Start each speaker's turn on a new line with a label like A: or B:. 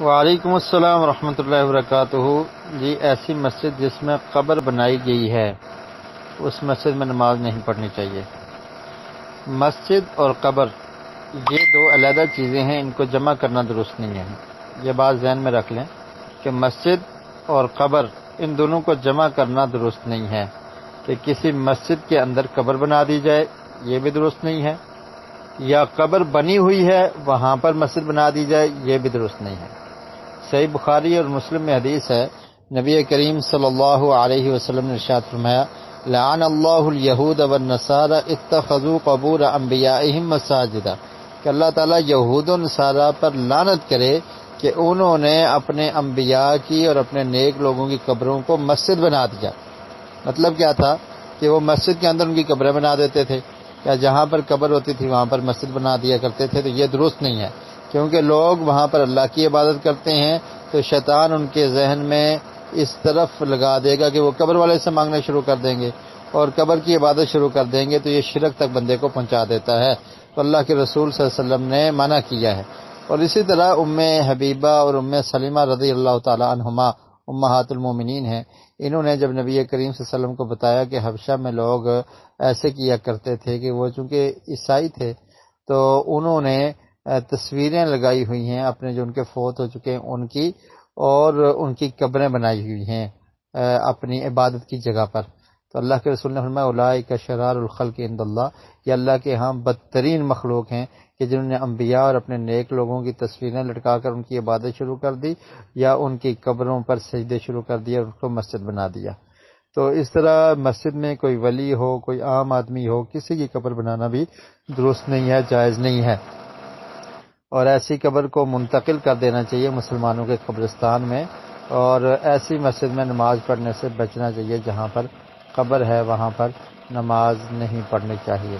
A: وعلیکم السلام ورحمۃ اللہ وبرکاتہ۔ جی، ایسی مسجد جس میں قبر بنائی گئی ہے اس مسجد میں نماز نہیں پڑھنی چاہیے۔ مسجد اور قبر یہ دو علیحدہ چیزیں ہیں، ان کو جمع کرنا درست نہیں ہے۔ یہ بات ذہن میں رکھ لیں کہ مسجد اور قبر ان دونوں کو جمع کرنا درست نہیں ہے۔ کہ کسی مسجد کے اندر قبر بنا دی جائے یہ بھی درست نہیں ہے، یا قبر بنی ہوئی ہے وہاں پر مسجد بنا دی جائے یہ بھی درست نہیں ہے۔ صحیح بخاری اور مسلم میں حدیث ہے، نبی کریم صلی اللہ علیہ وسلم نے ارشاد فرمایا، لعن اللہ الیہود والنصارى اتخذوا قبور انبیائہم مساجدا، کہ اللہ تعالیٰ یہود و نصارہ پر لعنت کرے کہ انہوں نے اپنے انبیاء کی اور اپنے نیک لوگوں کی قبروں کو مسجد بنا دیا۔ مطلب کیا تھا کہ وہ مسجد کے اندر ان کی قبریں بنا دیتے تھے، یا جہاں پر قبر ہوتی تھی وہاں پر مسجد بنا دیا کرتے تھے۔ تو یہ درست نہیں ہے، کیونکہ لوگ وہاں پر اللہ کی عبادت کرتے ہیں تو شیطان ان کے ذہن میں اس طرف لگا دے گا کہ وہ قبر والے سے مانگنا شروع کر دیں گے اور قبر کی عبادت شروع کر دیں گے، تو یہ شرک تک بندے کو پہنچا دیتا ہے۔ تو اللہ کے رسول صلی اللہ علیہ وسلم نے منع کیا ہے۔ اور اسی طرح ام حبیبہ اور ام سلمہ رضی اللہ تعالی عنہما امہات المومنین ہیں، انہوں نے جب نبی کریم صلی اللہ علیہ وسلم کو بتایا کہ حبشہ میں لوگ ایسے کیا کرتے تھے کہ وہ چونکہ عیسائی تھے تو انہوں نے تصویریں لگائی ہوئی ہیں اپنے جو ان کے فوت ہو چکے ہیں ان کی، اور ان کی قبریں بنائی ہوئی ہیں اپنی عبادت کی جگہ پر۔ تو اللہ کے رسول نے فرمایا اولئک شرار الخلق عند اللہ، یہ اللہ کے ہاں بدترین مخلوق ہیں کہ جنہوں نے انبیاء اور اپنے نیک لوگوں کی تصویریں لٹکا کر ان کی عبادت شروع کر دی، یا ان کی قبروں پر سجدے شروع کر دیے اور ان کو مسجد بنا دیا۔ تو اس طرح مسجد میں کوئی ولی ہو، کوئی عام آدمی ہو، کسی کی قبر بنانا بھی درست نہیں ہے، جائز نہیں ہے، اور ایسی قبر کو منتقل کر دینا چاہیے مسلمانوں کے قبرستان میں، اور ایسی مسجد میں نماز پڑھنے سے بچنا چاہیے جہاں پر قبر ہے، وہاں پر نماز نہیں پڑھنی چاہیے۔